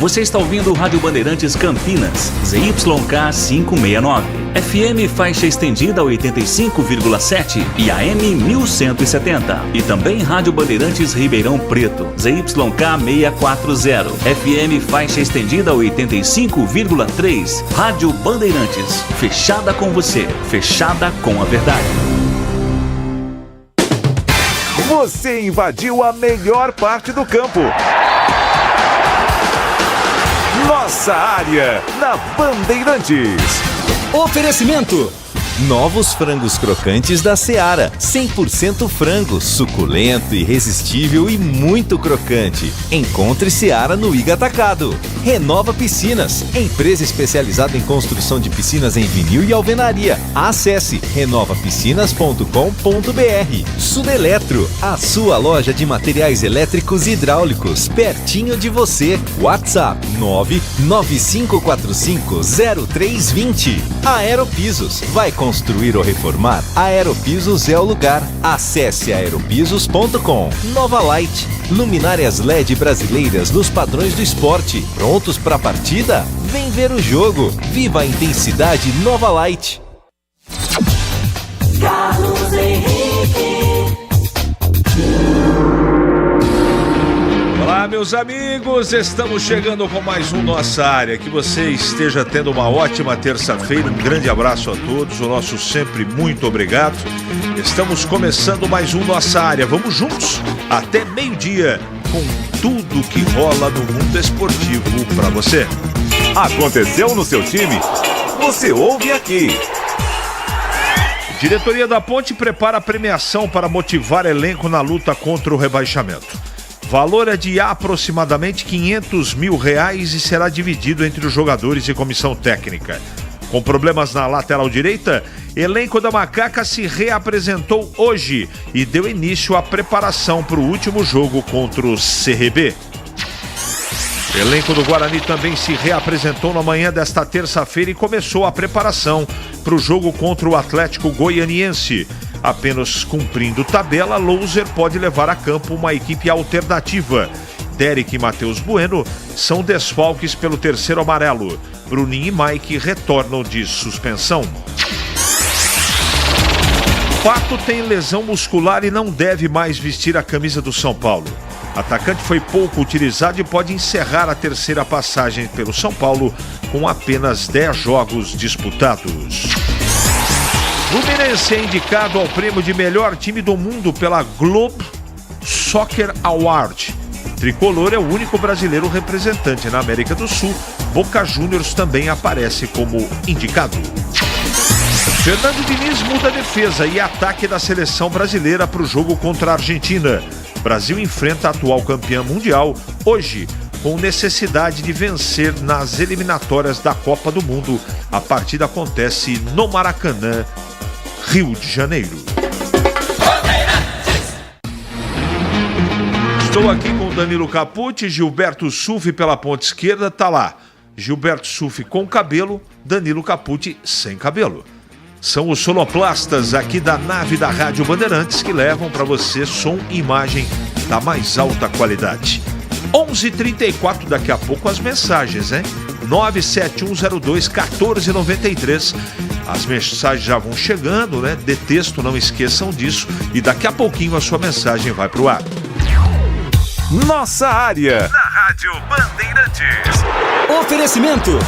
Você está ouvindo Rádio Bandeirantes Campinas, ZYK 569, FM faixa estendida 85,7 e AM 1170. E também Rádio Bandeirantes Ribeirão Preto, ZYK 640, FM faixa estendida 85,3. Rádio Bandeirantes, fechada com você, fechada com a verdade. Você invadiu a melhor parte do campo. Nossa área, na Bandeirantes. Oferecimento: novos frangos crocantes da Seara. 100% frango, suculento, irresistível e muito crocante. Encontre Seara no Iga Atacado. Renova Piscinas, empresa especializada em construção de piscinas em vinil e alvenaria. Acesse renovapiscinas.com.br. Sudeletro, a sua loja de materiais elétricos e hidráulicos, pertinho de você. WhatsApp 995450320. Aeropisos, vai construir ou reformar? Aeropisos é o lugar. Acesse aeropisos.com. Nova Light, luminárias LED brasileiras nos padrões do esporte. Prontos para a partida? Vem ver o jogo. Viva a intensidade Nova Light. Carlos Henrique. Olá, meus amigos, estamos chegando com mais um Nossa Área. Que você esteja tendo uma ótima terça-feira. Um grande abraço a todos, o nosso sempre muito obrigado. Estamos começando mais um Nossa Área. Vamos juntos até meio-dia com tudo que rola no mundo esportivo para você. Aconteceu no seu time? Você ouve aqui. Diretoria da Ponte prepara a premiação para motivar elenco na luta contra o rebaixamento. Valor é de aproximadamente R$500 mil e será dividido entre os jogadores e comissão técnica. Com problemas na lateral direita, elenco da Macaca se reapresentou hoje e deu início à preparação para o último jogo contra o CRB. Elenco do Guarani também se reapresentou na manhã desta terça-feira e começou a preparação para o jogo contra o Atlético Goianiense. Apenas cumprindo tabela, Louser pode levar a campo uma equipe alternativa. Derek e Matheus Bueno são desfalques pelo terceiro amarelo. Bruninho e Mike retornam de suspensão. Pato tem lesão muscular e não deve mais vestir a camisa do São Paulo. Atacante foi pouco utilizado e pode encerrar a terceira passagem pelo São Paulo com apenas 10 jogos disputados. Fluminense é indicado ao prêmio de melhor time do mundo pela Globe Soccer Award. Tricolor é o único brasileiro representante na América do Sul. Boca Juniors também aparece como indicado. Fernando Diniz muda a defesa e ataque da seleção brasileira para o jogo contra a Argentina. Brasil enfrenta a atual campeã mundial hoje, com necessidade de vencer nas eliminatórias da Copa do Mundo. A partida acontece no Maracanã, Rio de Janeiro. Estou aqui com Danilo Capucci, Gilberto Sulfi pela ponta esquerda, tá lá. Gilberto Sulfi com cabelo, Danilo Capucci sem cabelo. São os sonoplastas aqui da nave da Rádio Bandeirantes que levam para você som e imagem da mais alta qualidade. 11h34, daqui a pouco as mensagens, hein? 97102-1493. As mensagens já vão chegando, né? De texto, não esqueçam disso. E daqui a pouquinho a sua mensagem vai pro ar. Nossa área, na Rádio Bandeirantes. Oferecimento: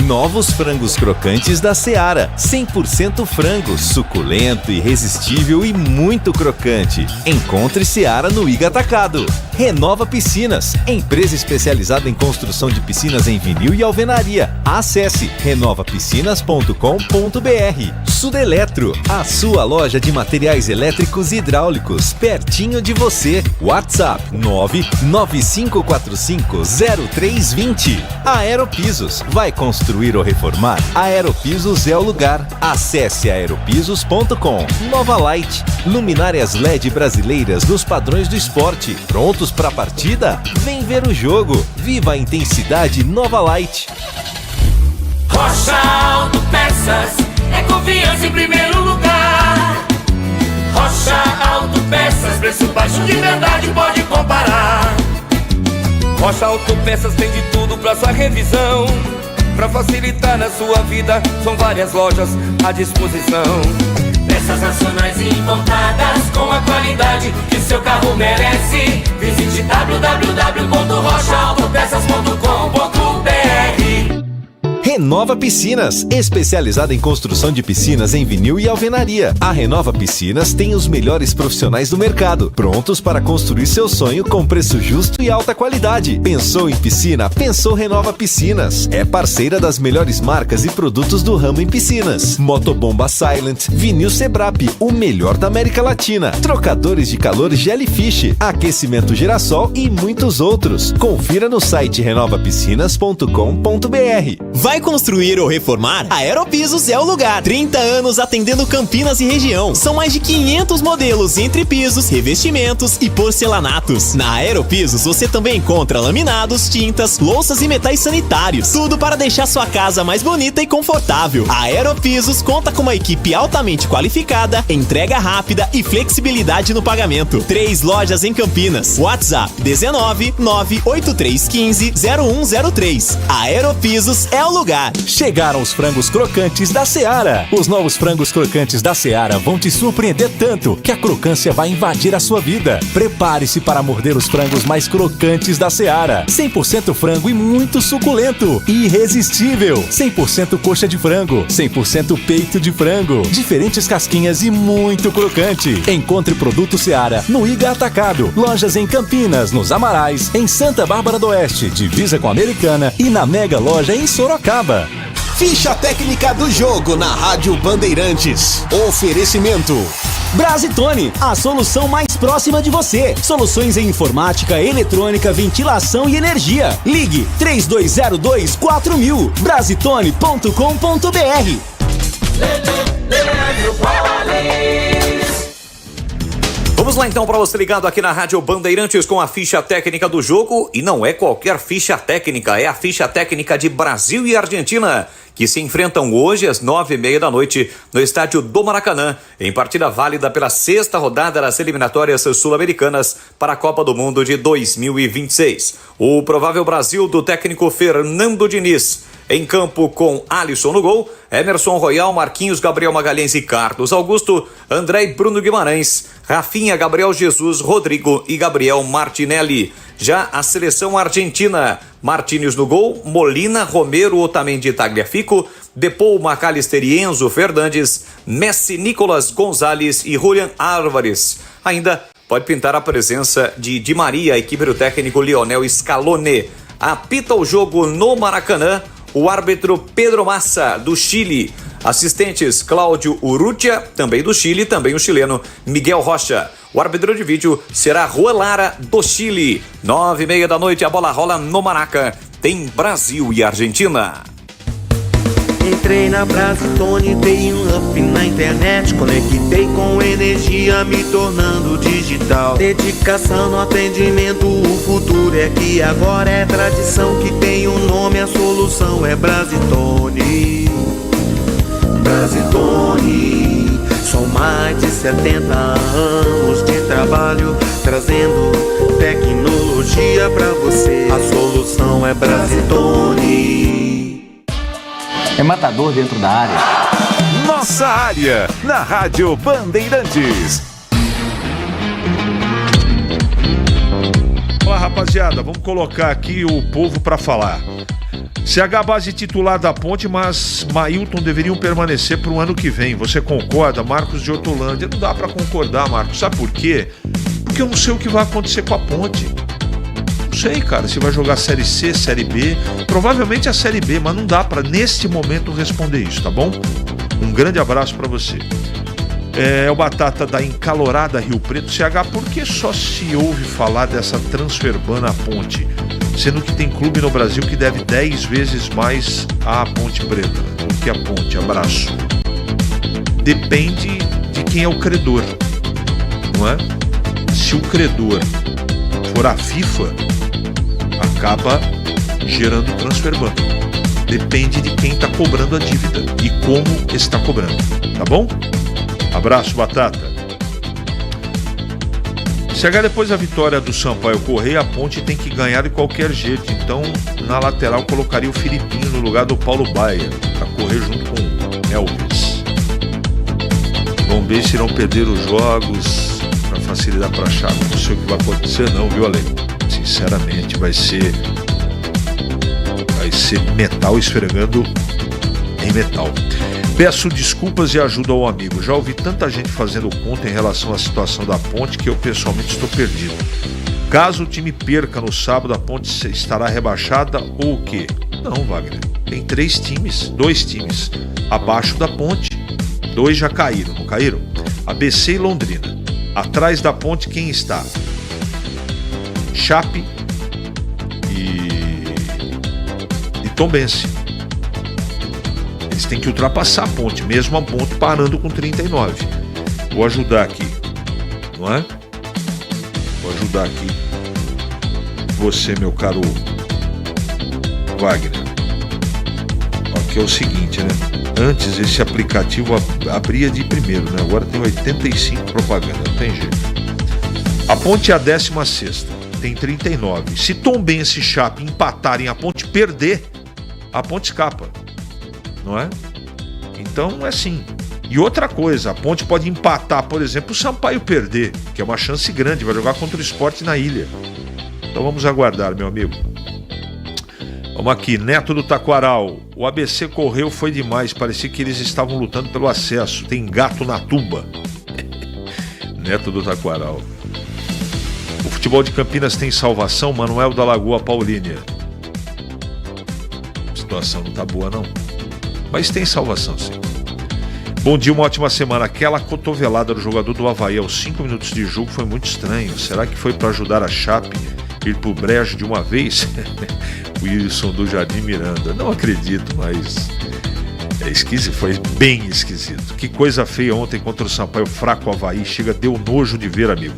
novos frangos crocantes da Seara. 100% frango, suculento, irresistível e muito crocante. Encontre Seara no Iga Atacado. Renova Piscinas, empresa especializada em construção de piscinas em vinil e alvenaria. Acesse renovapiscinas.com.br. Sudeletro, a sua loja de materiais elétricos e hidráulicos, pertinho de você. WhatsApp 995450320. Aeropisos, vai construir ou reformar? Aeropisos é o lugar. Acesse aeropisos.com. Nova Light, luminárias LED brasileiras nos padrões do esporte. Prontos para a partida? Vem ver o jogo. Viva a intensidade Nova Light. Rocha Autopeças, é confiança em primeiro lugar. Rocha Autopeças, preço baixo de verdade, pode comparar. Rocha Autopeças tem de tudo pra sua revisão. Pra facilitar na sua vida, são várias lojas à disposição. Peças nacionais e importadas com a qualidade que seu carro merece. Visite www.rochaautopeças.com.br. Renova Piscinas, especializada em construção de piscinas em vinil e alvenaria. A Renova Piscinas tem os melhores profissionais do mercado, prontos para construir seu sonho com preço justo e alta qualidade. Pensou em piscina? Pensou Renova Piscinas. É parceira das melhores marcas e produtos do ramo em piscinas. Motobomba Silent, vinil Sebrap, o melhor da América Latina. Trocadores de calor Jellyfish, aquecimento Girassol e muitos outros. Confira no site renovapiscinas.com.br. Vai construir ou reformar? A Aeropisos é o lugar. 30 anos atendendo Campinas e região. São mais de 500 modelos entre pisos, revestimentos e porcelanatos. Na Aeropisos você também encontra laminados, tintas, louças e metais sanitários. Tudo para deixar sua casa mais bonita e confortável. A Aeropisos conta com uma equipe altamente qualificada, entrega rápida e flexibilidade no pagamento. 3 lojas em Campinas. WhatsApp 19 98315 0103. A Aeropisos é o lugar. Chegaram os frangos crocantes da Seara. Os novos frangos crocantes da Seara vão te surpreender tanto que a crocância vai invadir a sua vida. Prepare-se para morder os frangos mais crocantes da Seara. 100% frango e muito suculento. Irresistível. 100% coxa de frango. 100% peito de frango. Diferentes casquinhas e muito crocante. Encontre produto Seara no Iga Atacado. Lojas em Campinas, nos Amarais, em Santa Bárbara do Oeste, divisa com a Americana e na Mega Loja em Sorocaba. Ficha técnica do jogo na Rádio Bandeirantes. Oferecimento Brasitone, a solução mais próxima de você. Soluções em informática, eletrônica, ventilação e energia. Ligue 3202-4000. Brasitone.com.br. Vamos lá então para você ligado aqui na Rádio Bandeirantes com a ficha técnica do jogo. E não é qualquer ficha técnica, é a ficha técnica de Brasil e Argentina, que se enfrentam hoje às 9h30 da noite no estádio do Maracanã, em partida válida pela 6ª rodada das eliminatórias sul-americanas para a Copa do Mundo de 2026. O provável Brasil do técnico Fernando Diniz, em campo com Alisson no gol, Emerson Royal, Marquinhos, Gabriel Magalhães e Carlos Augusto, André e Bruno Guimarães, Rafinha, Gabriel Jesus, Rodrigo e Gabriel Martinelli. Já a seleção argentina, Martínez no gol, Molina, Romero, Otamendi, Tagliafico, Depou, McAllister e Enzo Fernandes, Messi, Nicolas Gonzalez e Julián Álvares. Ainda pode pintar a presença de Di Maria, a equipe do técnico Lionel Scaloni. Apita o jogo no Maracanã o árbitro Pedro Massa, do Chile. Assistentes Cláudio Urrutia, também do Chile, também o chileno Miguel Rocha. O árbitro de vídeo será Juan Lara, do Chile. 9h30 da noite, a bola rola no Maraca. Tem Brasil e Argentina. Entrei na Brasitone, dei um up na internet, conectei com energia, me tornando digital. Dedicação no atendimento, o futuro é aqui agora, é tradição que tem um nome, a solução é Brasitone. Brasitone, são mais de 70 anos de trabalho, trazendo tecnologia pra você. A solução é Brasitone. É matador dentro da área. Nossa área, na Rádio Bandeirantes. Olá, rapaziada, vamos colocar aqui o povo para falar. CH base titular da Ponte, mas Mailton deveriam permanecer para o ano que vem. Você concorda? Marcos de Hortolândia. Não dá para concordar, Marcos. Sabe por quê? Porque eu não sei o que vai acontecer com a Ponte. Não sei, cara, se vai jogar Série C, Série B, provavelmente a Série B, mas não dá para neste momento responder isso, tá bom? Um grande abraço para você. É o Batata da encalorada Rio Preto. CH, por que só se ouve falar dessa Transferban à Ponte, sendo que tem clube no Brasil que deve 10 vezes mais à Ponte Preta do que a Ponte? Abraço. Depende de quem é o credor, não é? Se o credor for a FIFA, acaba gerando Transferban. Depende de quem está cobrando a dívida e como está cobrando, tá bom? Abraço, Batata. CH, depois da vitória do Sampaio Corrêa, a Ponte tem que ganhar de qualquer jeito. Então, na lateral, colocaria o Filipinho no lugar do Paulo Baia, para correr junto com Elvis. Vamos ver se irão perder os jogos para facilitar para a chave. Não sei o que vai acontecer não, viu, Ale? Sinceramente, vai ser metal esfregando em metal. Peço desculpas e ajuda ao amigo. Já ouvi tanta gente fazendo conta em relação à situação da Ponte que eu pessoalmente estou perdido. Caso o time perca no sábado, a Ponte estará rebaixada ou o quê? Não, Wagner. Tem 2 times abaixo da Ponte. 2 já caíram, não caíram? ABC e Londrina. Atrás da Ponte quem está? Chape e Tombense. Eles têm que ultrapassar a Ponte, mesmo a Ponte parando com 39. Vou ajudar aqui, não é? Vou ajudar aqui você, meu caro Wagner. Aqui é o seguinte, né? Antes esse aplicativo abria de primeiro, né? Agora tem 85 propaganda, não tem jeito. A Ponte é a 16ª, tem 39. Se Tombense e Chape empatarem, a Ponte perder, a Ponte escapa. Não é? Então é assim. E outra coisa, a Ponte pode empatar, por exemplo, o Sampaio perder, que é uma chance grande, vai jogar contra o Sport na ilha. Então vamos aguardar, meu amigo. Vamos aqui, Neto do Taquaral. O ABC correu, foi demais, parecia que eles estavam lutando pelo acesso. Tem gato na tuba. Neto do Taquaral. O futebol de Campinas tem salvação, Manuel da Lagoa Paulínia. A situação não tá boa, não. Mas tem salvação, sim. Bom dia, uma ótima semana. Aquela cotovelada do jogador do Avaí aos 5 minutos de jogo foi muito estranho. Será que foi para ajudar a Chape ir pro brejo de uma vez? Wilson do Jardim Miranda. Não acredito, mas é esquisito, foi bem esquisito. Que coisa feia ontem contra o Sampaio, fraco Avaí. Chega, deu nojo de ver, amigo.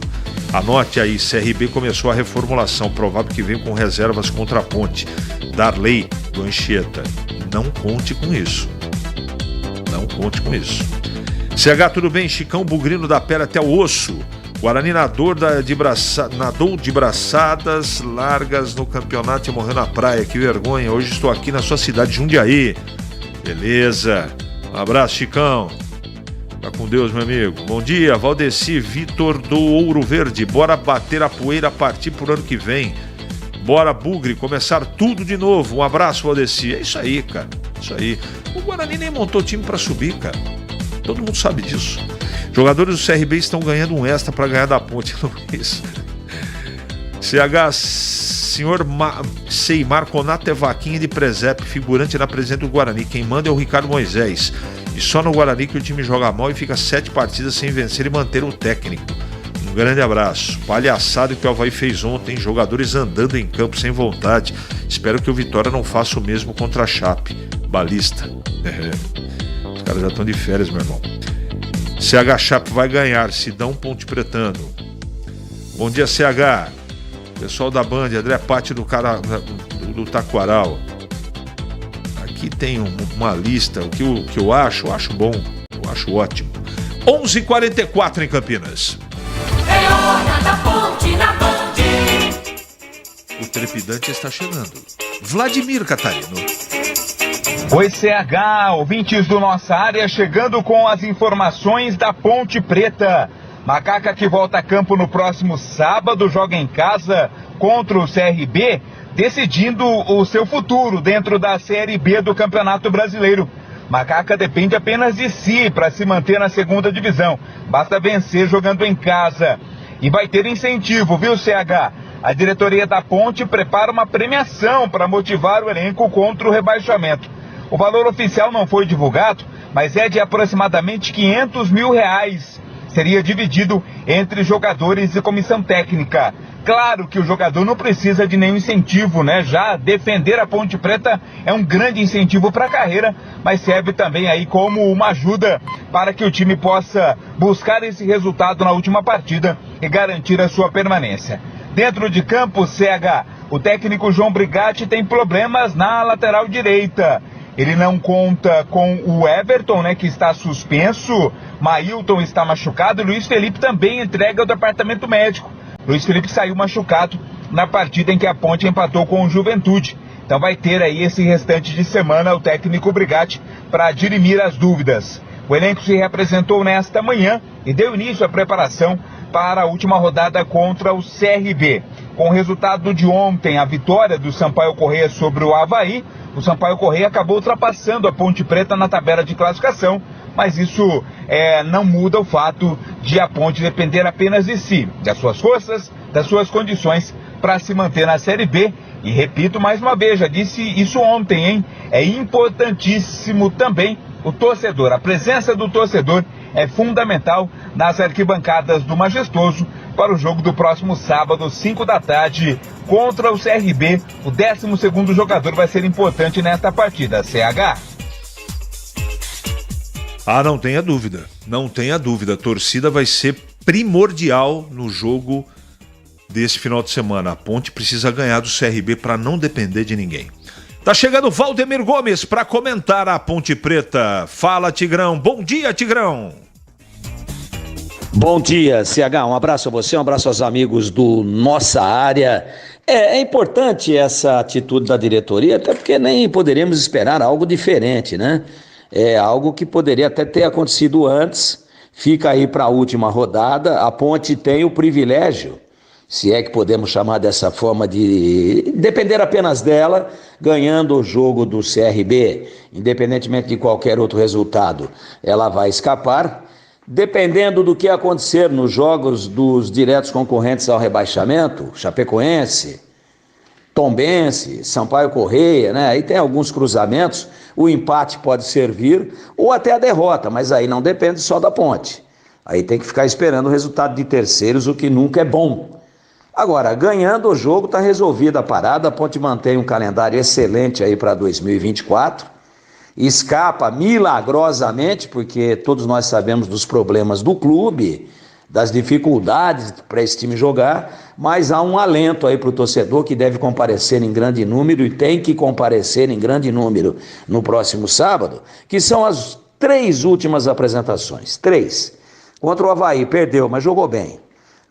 Anote aí, CRB começou a reformulação. Provável que venha com reservas contra a Ponte. Darley do Anchieta. Não conte com isso. Não conte com isso. CH, tudo bem? Chicão Bugrino da pele até o osso. Guarani nadou de braçadas largas no campeonato e morreu na praia. Que vergonha. Hoje estou aqui na sua cidade, Jundiaí. Beleza. Um abraço, Chicão. Tá com Deus, meu amigo. Bom dia, Valdeci Vitor do Ouro Verde. Bora bater a poeira, partir pro ano que vem. Bora, Bugre, começar tudo de novo. Um abraço, Valdeci. É isso aí, cara. Isso aí. O Guarani nem montou time pra subir, cara. Todo mundo sabe disso. Jogadores do CRB estão ganhando um extra pra ganhar da Ponte. Não é isso. CH, senhor Seimar Conato é vaquinha de presépio, figurante na presença do Guarani. Quem manda é o Ricardo Moisés. E só no Guarani que o time joga mal e fica 7 partidas sem vencer e manter o técnico. Um grande abraço. Palhaçada que o Avaí fez ontem, jogadores andando em campo sem vontade. Espero que o Vitória não faça o mesmo contra a Chape. Balista. Os caras já estão de férias, meu irmão. CH Chape vai ganhar, Sidão Ponte Pretano. Bom dia, CH. Pessoal da Band, André Patti do Taquaral. Aqui tem uma lista. O que eu acho bom. Eu acho ótimo. 11h44 em Campinas. É hora da Ponte na Band. O trepidante está chegando. Vladimir Catarino. Oi, CH, ouvintes do Nossa Área, chegando com as informações da Ponte Preta. Macaca que volta a campo no próximo sábado, joga em casa contra o CRB, decidindo o seu futuro dentro da Série B do Campeonato Brasileiro. Macaca depende apenas de si para se manter na segunda divisão. Basta vencer jogando em casa. E vai ter incentivo, viu, CH? A diretoria da Ponte prepara uma premiação para motivar o elenco contra o rebaixamento. O valor oficial não foi divulgado, mas é de aproximadamente R$500 mil. Seria dividido entre jogadores e comissão técnica. Claro que o jogador não precisa de nenhum incentivo, né? Já defender a Ponte Preta é um grande incentivo para a carreira, mas serve também aí como uma ajuda para que o time possa buscar esse resultado na última partida e garantir a sua permanência. Dentro de campo, CH, o técnico João Brigatti tem problemas na lateral direita. Ele não conta com o Everton, né, que está suspenso. Mailton está machucado e Luiz Felipe também entrega ao departamento médico. Luiz Felipe saiu machucado na partida em que a Ponte empatou com o Juventude. Então vai ter aí esse restante de semana o técnico Brigatti para dirimir as dúvidas. O elenco se reapresentou nesta manhã e deu início à preparação para a última rodada contra o CRB. Com o resultado de ontem, a vitória do Sampaio Corrêa sobre o Avaí, o Sampaio Corrêa acabou ultrapassando a Ponte Preta na tabela de classificação, mas isso não muda o fato de a Ponte depender apenas de si, das suas forças, das suas condições para se manter na Série B. E repito mais uma vez, já disse isso ontem, hein? É importantíssimo também o torcedor. A presença do torcedor é fundamental nas arquibancadas do Majestoso para o jogo do próximo sábado, 5 da tarde, contra o CRB. O 12º jogador vai ser importante nesta partida. CH. Não tenha dúvida. Não tenha dúvida. A torcida vai ser primordial no jogo desse final de semana. A Ponte precisa ganhar do CRB para não depender de ninguém. Tá chegando o Valdemir Gomes para comentar a Ponte Preta. Fala, Tigrão. Bom dia, Tigrão. Bom dia, CH. Um abraço a você, um abraço aos amigos do Nossa Área. É importante essa atitude da diretoria, até porque nem poderíamos esperar algo diferente, né? É algo que poderia até ter acontecido antes. Fica aí para a última rodada. A Ponte tem o privilégio, se é que podemos chamar dessa forma, de depender apenas dela, ganhando o jogo do CRB, independentemente de qualquer outro resultado, ela vai escapar. Dependendo do que acontecer nos jogos dos diretos concorrentes ao rebaixamento, Chapecoense, Tombense, Sampaio Corrêa, né? Aí tem alguns cruzamentos, o empate pode servir, ou até a derrota, mas aí não depende só da Ponte. Aí tem que ficar esperando o resultado de terceiros, o que nunca é bom. Agora, ganhando o jogo, está resolvida a parada. A Ponte mantém um calendário excelente aí para 2024. Escapa milagrosamente, porque todos nós sabemos dos problemas do clube, das dificuldades para esse time jogar, mas há um alento aí para o torcedor que deve comparecer em grande número e tem que comparecer em grande número no próximo sábado, que são as 3 últimas apresentações. 3. Contra o Avaí, perdeu, mas jogou bem.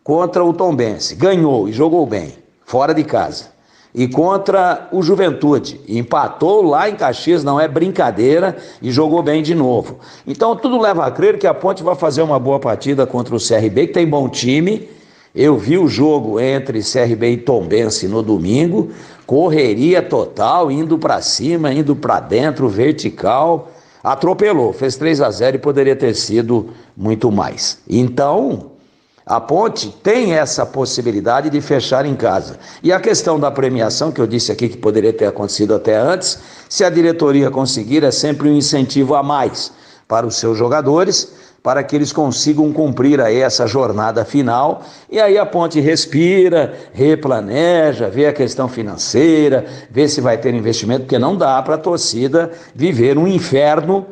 Contra o Tombense, ganhou e jogou bem, fora de casa. E contra o Juventude, empatou lá em Caxias, não é brincadeira, e jogou bem de novo. Então tudo leva a crer que a Ponte vai fazer uma boa partida contra o CRB, que tem bom time. Eu vi o jogo entre CRB e Tombense no domingo, correria total, indo para cima, indo para dentro, vertical, atropelou, fez 3-0 e poderia ter sido muito mais. Então, a Ponte tem essa possibilidade de fechar em casa. E a questão da premiação, que eu disse aqui que poderia ter acontecido até antes, se a diretoria conseguir, é sempre um incentivo a mais para os seus jogadores, para que eles consigam cumprir aí essa jornada final. E aí a Ponte respira, replaneja, vê a questão financeira, vê se vai ter investimento, porque não dá para a torcida viver um inferno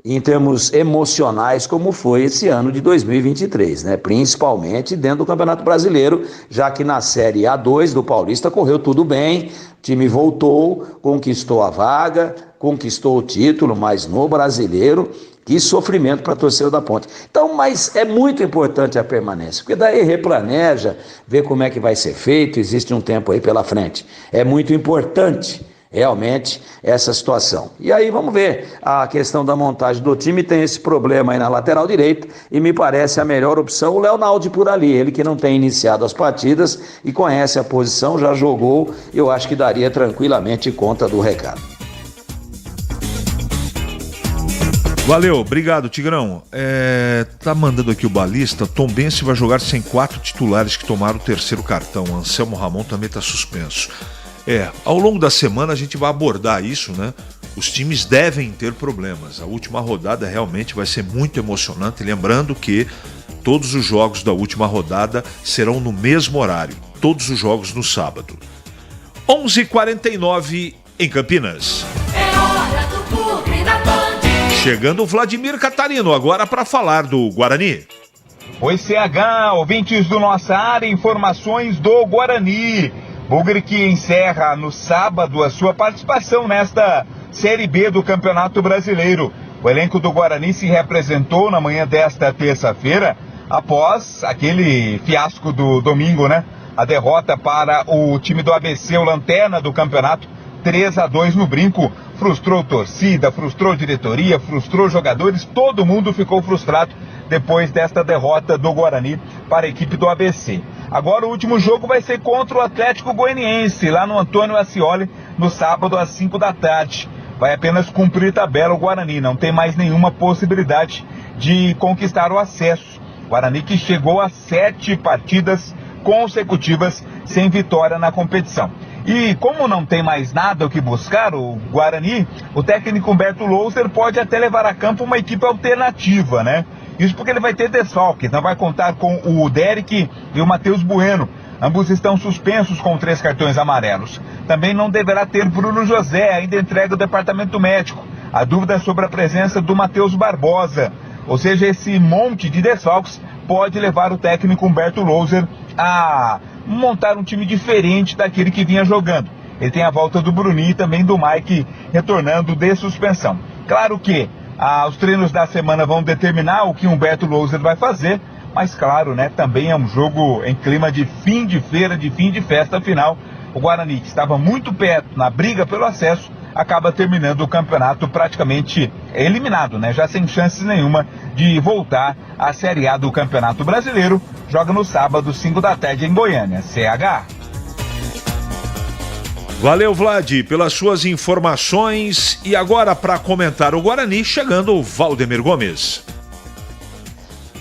em termos emocionais, como foi esse ano de 2023, né? Principalmente dentro do Campeonato Brasileiro, já que na Série A2 do Paulista correu tudo bem, o time voltou, conquistou a vaga, conquistou o título, mas no Brasileiro, que sofrimento para a torcida da Ponte. Então, mas é muito importante a permanência, porque daí replaneja, vê como é que vai ser feito, existe um tempo aí pela frente. É muito importante realmente essa situação. E aí vamos ver, a questão da montagem do time tem esse problema aí na lateral direita e me parece a melhor opção o Leonaldo por ali, ele que não tem iniciado as partidas e conhece a posição, já jogou, eu acho que daria tranquilamente conta do recado. Valeu, obrigado, Tigrão. Tá mandando aqui o balista, Tombense vai jogar sem 4 titulares que tomaram o 3º cartão, Anselmo Ramon também está suspenso. Ao longo da semana a gente vai abordar isso, né? Os times devem ter problemas. A última rodada realmente vai ser muito emocionante. Lembrando que todos os jogos da última rodada serão no mesmo horário. Todos os jogos no sábado. 11h49 em Campinas. É hora do Bugre da Band. Chegando o Vladimir Catarino agora para falar do Guarani. Oi, CH, ouvintes do Nossa Área, informações do Guarani. Bugre que encerra no sábado a sua participação nesta Série B do Campeonato Brasileiro. O elenco do Guarani se representou na manhã desta terça-feira após aquele fiasco do domingo, né? A derrota para o time do ABC, o lanterna do campeonato, 3-2 no Brinco. Frustrou torcida, frustrou diretoria, frustrou jogadores, todo mundo ficou frustrado depois desta derrota do Guarani para a equipe do ABC. Agora o último jogo vai ser contra o Atlético Goianiense, lá no Antônio Ascioli, no sábado às 5 da tarde. Vai apenas cumprir tabela o Guarani, não tem mais nenhuma possibilidade de conquistar o acesso. Guarani que chegou a 7 partidas consecutivas sem vitória na competição. E como não tem mais nada o que buscar, o Guarani, o técnico Humberto Louser pode até levar a campo uma equipe alternativa, né? Isso porque ele vai ter desfalque, então vai contar com o Derek e o Matheus Bueno. Ambos estão suspensos com 3 cartões amarelos. Também não deverá ter Bruno José, ainda entregue ao departamento médico. A dúvida é sobre a presença do Matheus Barbosa. Ou seja, esse monte de desfalques pode levar o técnico Humberto Louser a montar um time diferente daquele que vinha jogando. Ele tem a volta do Bruninho e também do Mike retornando de suspensão. Claro que os treinos da semana vão determinar o que Humberto Louser vai fazer, mas claro, né, também é um jogo em clima de fim de feira, de fim de festa. Afinal, o Guarani, que estava muito perto na briga pelo acesso, acaba terminando o campeonato praticamente eliminado, né, já sem chances nenhuma de voltar à Série A do Campeonato Brasileiro. Joga no sábado, 5 da tarde em Goiânia. CH. Valeu, Vlad, pelas suas informações. E agora, para comentar o Guarani, chegando o Valdemir Gomes.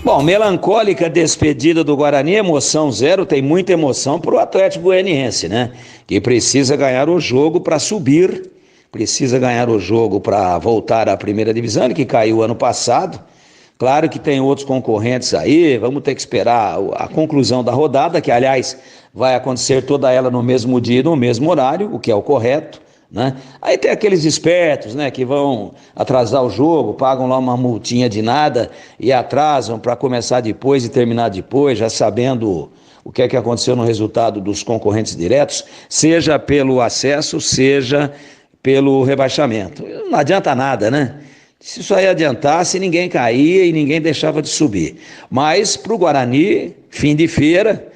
Bom, melancólica despedida do Guarani, emoção zero, tem muita emoção para o Atlético Goianiense, né? Que precisa ganhar o jogo para subir, precisa ganhar o jogo para voltar à primeira divisão, que caiu ano passado. Claro que tem outros concorrentes aí, vamos ter que esperar a conclusão da rodada, que aliás vai acontecer toda ela no mesmo dia, no mesmo horário, o que é o correto, né? Aí tem aqueles espertos, né, que vão atrasar o jogo, pagam lá uma multinha de nada e atrasam para começar depois e terminar depois, já sabendo o que é que aconteceu no resultado dos concorrentes diretos, seja pelo acesso, seja pelo rebaixamento. Não adianta nada, né? Se isso aí adiantasse, ninguém caía e ninguém deixava de subir. Mas para o Guarani, fim de feira,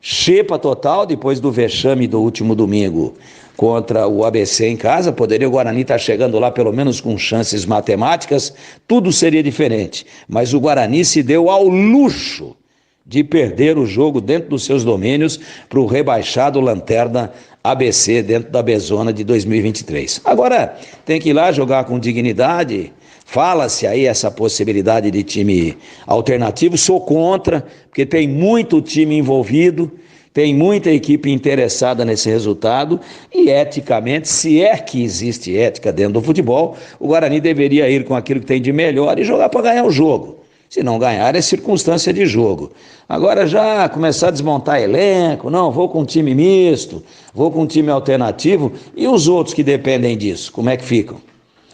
xepa total, depois do vexame do último domingo contra o ABC em casa, poderia o Guarani estar chegando lá pelo menos com chances matemáticas, tudo seria diferente. Mas o Guarani se deu ao luxo de perder o jogo dentro dos seus domínios para o rebaixado Lanterna ABC dentro da Bezona de 2023. Agora tem que ir lá jogar com dignidade. Fala-se aí essa possibilidade de time alternativo, sou contra, porque tem muito time envolvido, tem muita equipe interessada nesse resultado e eticamente, se é que existe ética dentro do futebol, o Guarani deveria ir com aquilo que tem de melhor e jogar para ganhar o jogo. Se não ganhar, é circunstância de jogo. Agora já começar a desmontar elenco, não, vou com um time misto, vou com um time alternativo, e os outros que dependem disso, como é que ficam?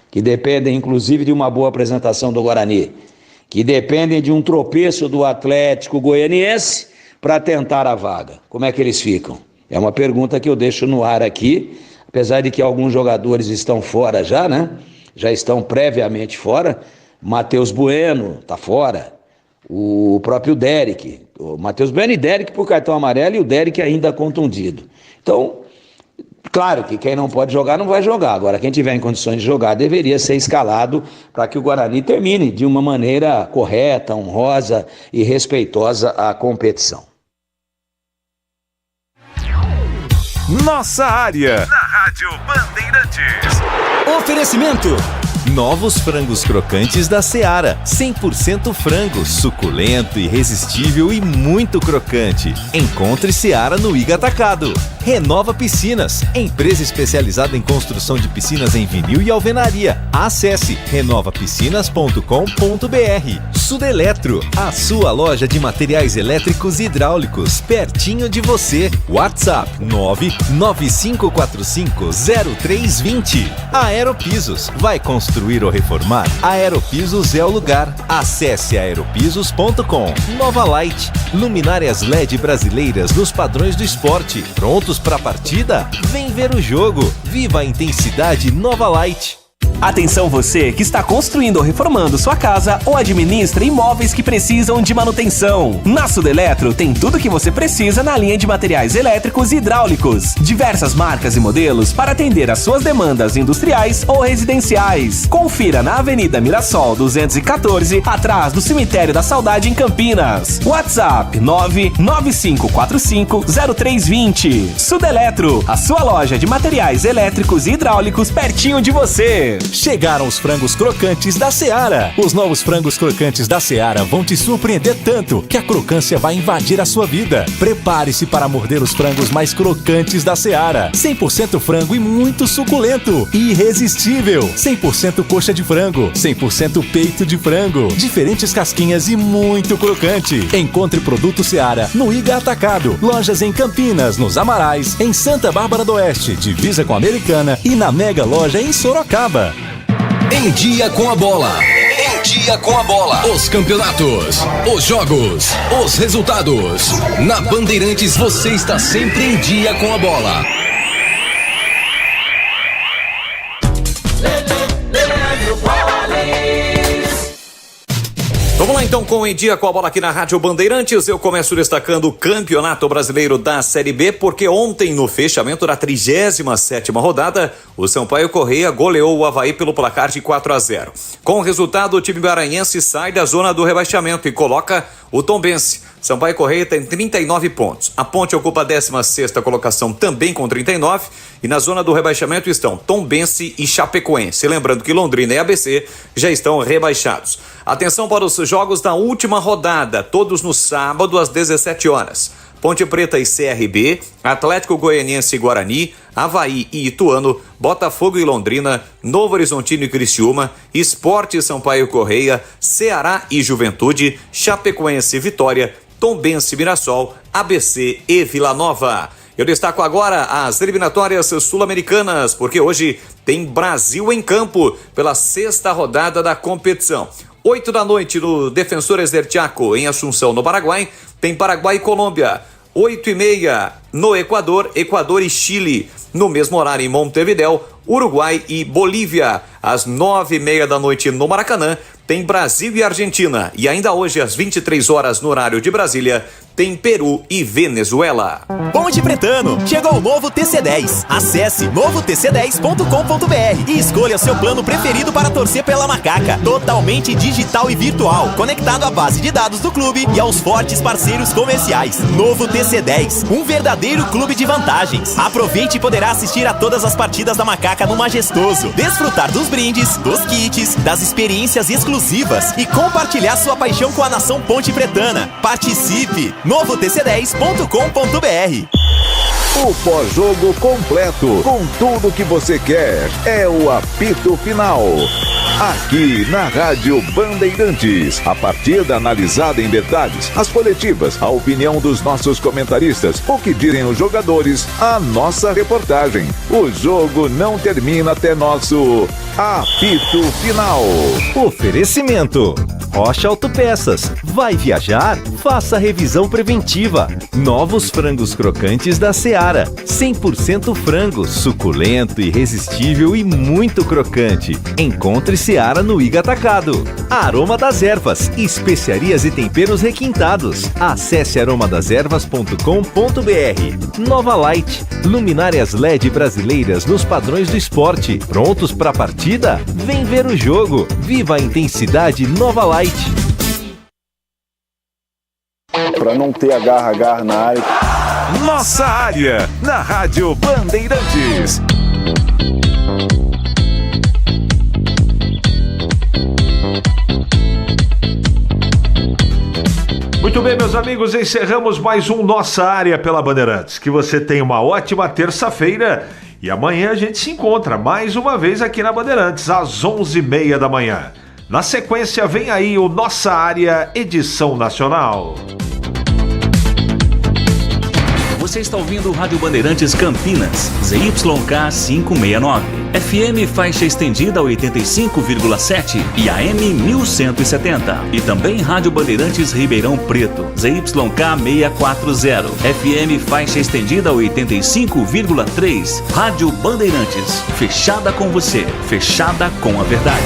Que dependem inclusive de uma boa apresentação do Guarani, que dependem de um tropeço do Atlético Goianiense para tentar a vaga. Como é que eles ficam? É uma pergunta que eu deixo no ar aqui, apesar de que alguns jogadores estão fora já, né? Já estão previamente fora. Matheus Bueno está fora, o próprio Derek, o Matheus Bueno e Derek por cartão amarelo e o Derek ainda contundido. Então, claro que quem não pode jogar não vai jogar. Agora, quem tiver em condições de jogar deveria ser escalado para que o Guarani termine de uma maneira correta, honrosa e respeitosa a competição. Nossa área, na Rádio Bandeirantes. Oferecimento: Novos frangos crocantes da Seara. 100% frango, suculento, irresistível e muito crocante. Encontre Seara no Iga Atacado. Renova Piscinas, empresa especializada em construção de piscinas em vinil e alvenaria. Acesse renovapiscinas.com.br. Sudeletro, a sua loja de materiais elétricos e hidráulicos, pertinho de você. WhatsApp 995450320. Aeropisos, vai construir ou reformar? Aeropisos é o lugar. Acesse aeropisos.com. Nova Light, luminárias LED brasileiras nos padrões do esporte. Prontos para a partida? Vem ver o jogo. Viva a intensidade Nova Light. Atenção você que está construindo ou reformando sua casa ou administra imóveis que precisam de manutenção. Na Sudeletro tem tudo que você precisa na linha de materiais elétricos e hidráulicos. Diversas marcas e modelos para atender às suas demandas industriais ou residenciais. Confira na Avenida Mirassol 214, atrás do Cemitério da Saudade em Campinas. WhatsApp 995450320. Sudeletro, a sua loja de materiais elétricos e hidráulicos pertinho de você. Chegaram os frangos crocantes da Seara. Os novos frangos crocantes da Seara vão te surpreender tanto que a crocância vai invadir a sua vida. Prepare-se para morder os frangos mais crocantes da Seara. 100% frango e muito suculento. Irresistível. 100% coxa de frango. 100% peito de frango. Diferentes casquinhas e muito crocante. Encontre produto Seara no Iga Atacado. Lojas em Campinas, nos Amarais, em Santa Bárbara do Oeste, divisa com a Americana e na Mega Loja em Sorocaba. Em Dia com a Bola. Em Dia com a Bola. Os campeonatos, os jogos, os resultados. Na Bandeirantes você está sempre em dia com a bola. Vamos lá então com o Em Dia com a Bola aqui na Rádio Bandeirantes. Eu começo destacando o Campeonato Brasileiro da Série B, porque ontem, no fechamento da 37ª rodada, o Sampaio Corrêa goleou o Avaí pelo placar de 4-0. Com o resultado, o time maranhense sai da zona do rebaixamento e coloca o Tombense. Sampaio Corrêa tem 39 pontos. A Ponte ocupa a 16ª colocação também com 39. E na zona do rebaixamento estão Tombense e Chapecoense. Lembrando que Londrina e ABC já estão rebaixados. Atenção para os jogos da última rodada, todos no sábado às 17 horas. Ponte Preta e CRB, Atlético Goianiense e Guarani, Avaí e Ituano, Botafogo e Londrina, Novo Horizontino e Criciúma, Sport e Sampaio Corrêa, Ceará e Juventude, Chapecoense e Vitória, Tombense e Mirassol, ABC e Vila Nova. Eu destaco agora as eliminatórias sul-americanas, porque hoje tem Brasil em campo pela 6ª rodada da competição. 8 da noite no Defensores del Chaco, em Assunção, no Paraguai, tem Paraguai e Colômbia. 8h30 no Equador, Equador e Chile. No mesmo horário em Montevidéu, Uruguai e Bolívia. Às 9h30 da noite no Maracanã, tem Brasil e Argentina. E ainda hoje, às 23 horas no horário de Brasília, tem Peru e Venezuela. Ponte Pretano, chegou o novo TC10. Acesse novotc10.com.br e escolha seu plano preferido para torcer pela Macaca. Totalmente digital e virtual, conectado à base de dados do clube e aos fortes parceiros comerciais. Novo TC10, um verdadeiro clube de vantagens. Aproveite e poderá assistir a todas as partidas da Macaca no Majestoso, desfrutar dos brindes, dos kits, das experiências exclusivas e compartilhar sua paixão com a nação Ponte Pretana. Participe! novotc10.com.br. O pós-jogo completo, com tudo que você quer, é o apito final. Aqui na Rádio Bandeirantes, a partida analisada em detalhes, as coletivas, a opinião dos nossos comentaristas, o que dizem os jogadores, a nossa reportagem. O jogo não termina até nosso apito final. Oferecimento: Rocha Autopeças. Vai viajar? Faça revisão preventiva. Novos frangos crocantes da Seara. 100% frango, suculento, irresistível e muito crocante. Encontre Seara no Iga Atacado. Aroma das Ervas, especiarias e temperos requintados. Acesse aromadeservas.com.br. Nova Light, luminárias LED brasileiras nos padrões do esporte. Prontos para a partida? Vem ver o jogo. Viva a intensidade Nova Light. Para não ter agarra na área. Nossa área, na Rádio Bandeirantes. Muito bem, meus amigos, encerramos mais um Nossa Área pela Bandeirantes. Que você tenha uma ótima terça-feira e amanhã a gente se encontra mais uma vez aqui na Bandeirantes, às 11h30 da manhã. Na sequência, vem aí o Nossa Área, edição nacional. Você está ouvindo o Rádio Bandeirantes Campinas, ZYK 569. FM faixa estendida 85,7 e AM 1170. E também Rádio Bandeirantes Ribeirão Preto, ZYK 640. FM faixa estendida 85,3. Rádio Bandeirantes, fechada com você, fechada com a verdade.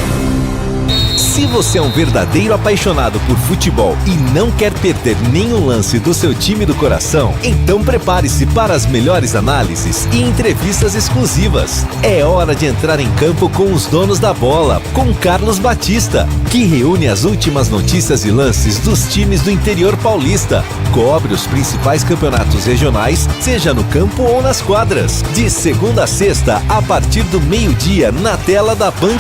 Se você é um verdadeiro apaixonado por futebol e não quer perder nenhum lance do seu time do coração, então prepare-se para as melhores análises e entrevistas exclusivas. É hora de entrar em campo com os donos da bola, com Carlos Batista, que reúne as últimas notícias e lances dos times do interior paulista. Cobre os principais campeonatos regionais, seja no campo ou nas quadras. De segunda a sexta, a partir do meio-dia, na tela da Band+.